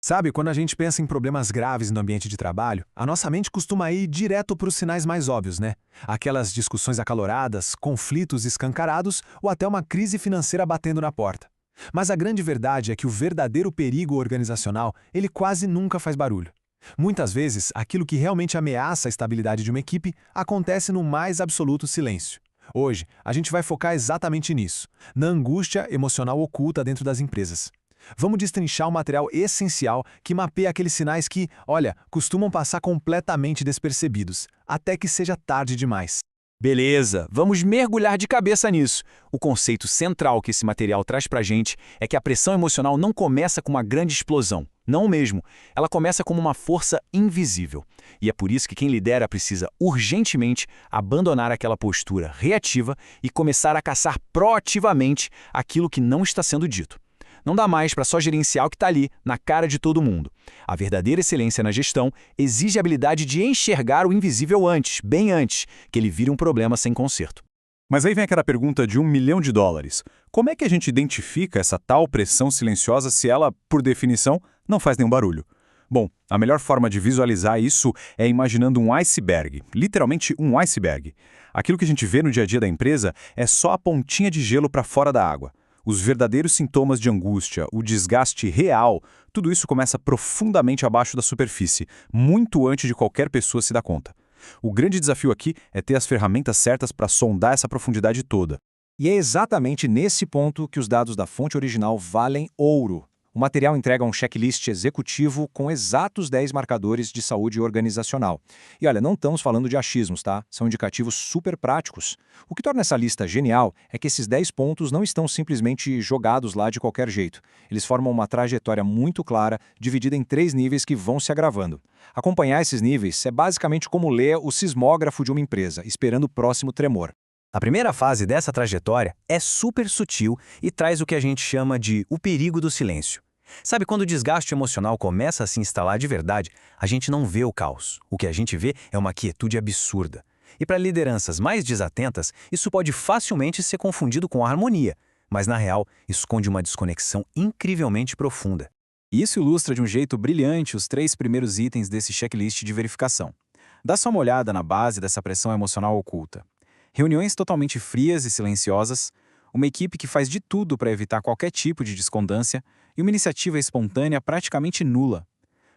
Sabe, quando a gente pensa em problemas graves no ambiente de trabalho, a nossa mente costuma ir direto para os sinais mais óbvios, né? Aquelas discussões acaloradas, conflitos escancarados ou até uma crise financeira batendo na porta. Mas a grande verdade é que o verdadeiro perigo organizacional, ele quase nunca faz barulho. Muitas vezes, aquilo que realmente ameaça a estabilidade de uma equipe acontece no mais absoluto silêncio. Hoje, a gente vai focar exatamente nisso, na angústia emocional oculta dentro das empresas. Vamos destrinchar o material essencial que mapeia aqueles sinais que, olha, costumam passar completamente despercebidos, até que seja tarde demais. Beleza, vamos mergulhar de cabeça nisso. O conceito central que esse material traz pra gente é que a pressão emocional não começa com uma grande explosão. Não mesmo. Ela começa como uma força invisível. E é por isso que quem lidera precisa urgentemente abandonar aquela postura reativa e começar a caçar proativamente aquilo que não está sendo dito. Não dá mais para só gerenciar o que está ali, na cara de todo mundo. A verdadeira excelência na gestão exige a habilidade de enxergar o invisível antes, bem antes, que ele vire um problema sem conserto. Mas aí vem aquela pergunta de $1 milhão. Como é que a gente identifica essa tal pressão silenciosa se ela, por definição, não faz nenhum barulho? Bom, a melhor forma de visualizar isso é imaginando um iceberg, literalmente um iceberg. Aquilo que a gente vê no dia a dia da empresa é só a pontinha de gelo para fora da água. Os verdadeiros sintomas de angústia, o desgaste real, tudo isso começa profundamente abaixo da superfície, muito antes de qualquer pessoa se dar conta. O grande desafio aqui é ter as ferramentas certas para sondar essa profundidade toda. E é exatamente nesse ponto que os dados da fonte original valem ouro. O material entrega um checklist executivo com exatos 10 marcadores de saúde organizacional. E olha, não estamos falando de achismos, tá? São indicativos super práticos. O que torna essa lista genial é que esses 10 pontos não estão simplesmente jogados lá de qualquer jeito. Eles formam uma trajetória muito clara, dividida em 3 níveis que vão se agravando. Acompanhar esses níveis é basicamente como ler o sismógrafo de uma empresa, esperando o próximo tremor. A primeira fase dessa trajetória é super sutil e traz o que a gente chama de o perigo do silêncio. Sabe, quando o desgaste emocional começa a se instalar de verdade, a gente não vê o caos. O que a gente vê é uma quietude absurda. E para lideranças mais desatentas, isso pode facilmente ser confundido com harmonia, mas na real, esconde uma desconexão incrivelmente profunda. Isso ilustra de um jeito brilhante os 3 primeiros itens desse checklist de verificação. Dá só uma olhada na base dessa pressão emocional oculta. Reuniões totalmente frias e silenciosas, uma equipe que faz de tudo para evitar qualquer tipo de discordância e uma iniciativa espontânea praticamente nula.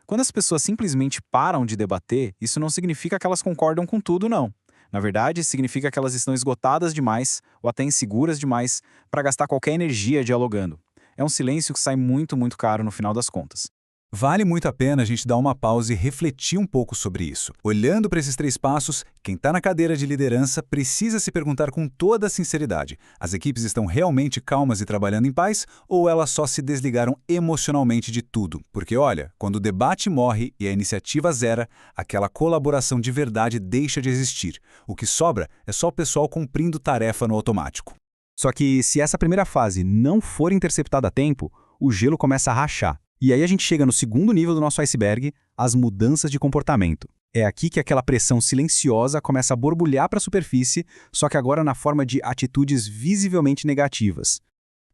Quando as pessoas simplesmente param de debater, isso não significa que elas concordam com tudo, não. Na verdade, significa que elas estão esgotadas demais ou até inseguras demais para gastar qualquer energia dialogando. É um silêncio que sai muito, muito caro no final das contas. Vale muito a pena a gente dar uma pausa e refletir um pouco sobre isso. Olhando para esses 3 passos, quem está na cadeira de liderança precisa se perguntar com toda a sinceridade: as equipes estão realmente calmas e trabalhando em paz, ou elas só se desligaram emocionalmente de tudo? Porque olha, quando o debate morre e a iniciativa zera, aquela colaboração de verdade deixa de existir. O que sobra é só o pessoal cumprindo tarefa no automático. Só que se essa primeira fase não for interceptada a tempo, o gelo começa a rachar. E aí a gente chega no segundo nível do nosso iceberg, as mudanças de comportamento. É aqui que aquela pressão silenciosa começa a borbulhar para a superfície, só que agora na forma de atitudes visivelmente negativas.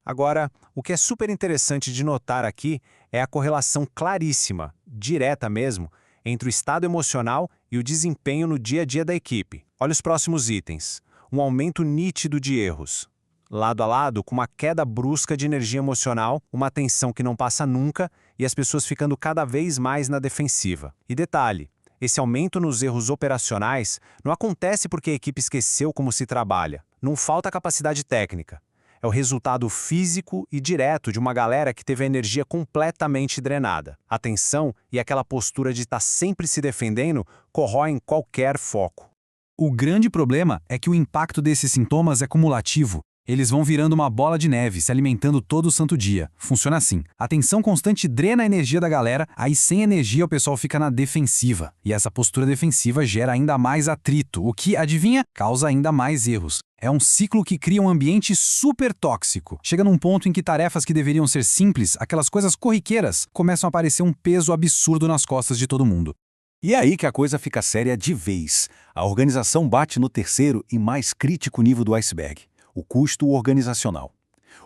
Agora, o que é super interessante de notar aqui é a correlação claríssima, direta mesmo, entre o estado emocional e o desempenho no dia a dia da equipe. Olha os próximos itens. Um aumento nítido de erros. Lado a lado, com uma queda brusca de energia emocional, uma tensão que não passa nunca e as pessoas ficando cada vez mais na defensiva. E detalhe, esse aumento nos erros operacionais não acontece porque a equipe esqueceu como se trabalha. Não falta capacidade técnica. É o resultado físico e direto de uma galera que teve a energia completamente drenada. A tensão e aquela postura de estar sempre se defendendo corroem qualquer foco. O grande problema é que o impacto desses sintomas é cumulativo. Eles vão virando uma bola de neve, se alimentando todo o santo dia. Funciona assim. A tensão constante drena a energia da galera, aí sem energia o pessoal fica na defensiva. E essa postura defensiva gera ainda mais atrito, o que, adivinha, causa ainda mais erros. É um ciclo que cria um ambiente super tóxico. Chega num ponto em que tarefas que deveriam ser simples, aquelas coisas corriqueiras, começam a parecer um peso absurdo nas costas de todo mundo. E é aí que a coisa fica séria de vez. A organização bate no terceiro e mais crítico nível do iceberg: o custo organizacional.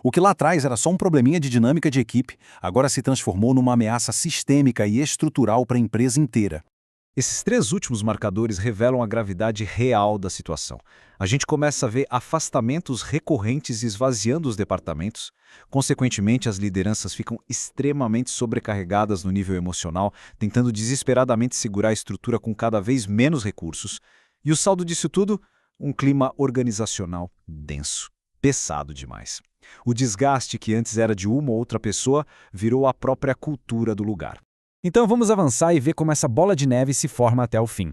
O que lá atrás era só um probleminha de dinâmica de equipe, agora se transformou numa ameaça sistêmica e estrutural para a empresa inteira. Esses 3 últimos marcadores revelam a gravidade real da situação. A gente começa a ver afastamentos recorrentes esvaziando os departamentos. Consequentemente, as lideranças ficam extremamente sobrecarregadas no nível emocional, tentando desesperadamente segurar a estrutura com cada vez menos recursos. E o saldo disso tudo? Um clima organizacional denso, pesado demais. O desgaste que antes era de uma ou outra pessoa virou a própria cultura do lugar. Então vamos avançar e ver como essa bola de neve se forma até o fim.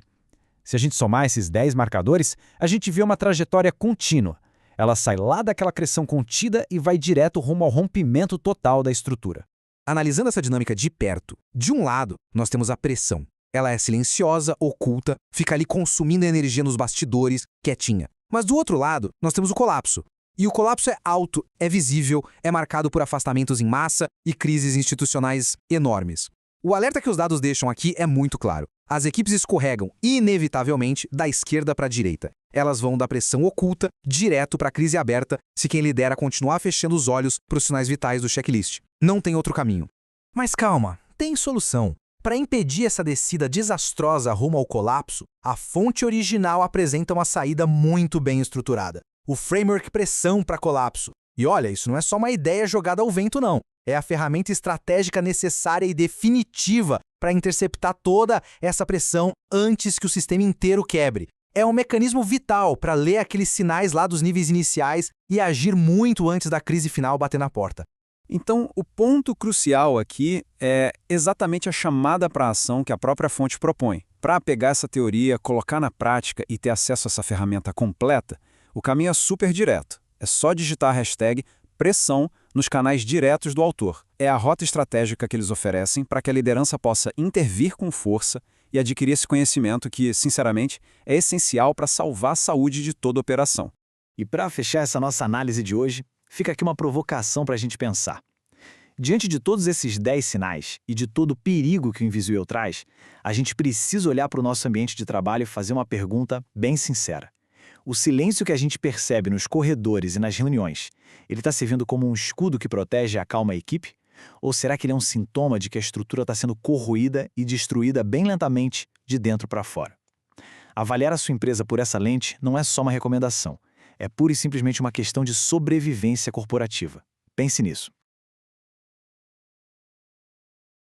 Se a gente somar esses 10 marcadores, a gente vê uma trajetória contínua. Ela sai lá daquela crescção contida e vai direto rumo ao rompimento total da estrutura. Analisando essa dinâmica de perto, de um lado, nós temos a pressão. Ela é silenciosa, oculta, fica ali consumindo energia nos bastidores, quietinha. Mas do outro lado, nós temos o colapso. E o colapso é alto, é visível, é marcado por afastamentos em massa e crises institucionais enormes. O alerta que os dados deixam aqui é muito claro. As equipes escorregam, inevitavelmente, da esquerda para a direita. Elas vão da pressão oculta direto para a crise aberta se quem lidera continuar fechando os olhos para os sinais vitais do checklist. Não tem outro caminho. Mas calma, tem solução. Para impedir essa descida desastrosa rumo ao colapso, a fonte original apresenta uma saída muito bem estruturada. O framework pressão para colapso. E olha, isso não é só uma ideia jogada ao vento, não. É a ferramenta estratégica necessária e definitiva para interceptar toda essa pressão antes que o sistema inteiro quebre. É um mecanismo vital para ler aqueles sinais lá dos níveis iniciais e agir muito antes da crise final bater na porta. Então, o ponto crucial aqui é exatamente a chamada para a ação que a própria fonte propõe. Para pegar essa teoria, colocar na prática e ter acesso a essa ferramenta completa, o caminho é super direto. É só digitar a hashtag pressão nos canais diretos do autor. É a rota estratégica que eles oferecem para que a liderança possa intervir com força e adquirir esse conhecimento que, sinceramente, é essencial para salvar a saúde de toda a operação. E para fechar essa nossa análise de hoje, fica aqui uma provocação para a gente pensar. Diante de todos esses 10 sinais e de todo o perigo que o invisível traz, a gente precisa olhar para o nosso ambiente de trabalho e fazer uma pergunta bem sincera. O silêncio que a gente percebe nos corredores e nas reuniões, ele está servindo como um escudo que protege e acalma a equipe? Ou será que ele é um sintoma de que a estrutura está sendo corroída e destruída bem lentamente de dentro para fora? Avaliar a sua empresa por essa lente não é só uma recomendação, é pura e simplesmente uma questão de sobrevivência corporativa. Pense nisso.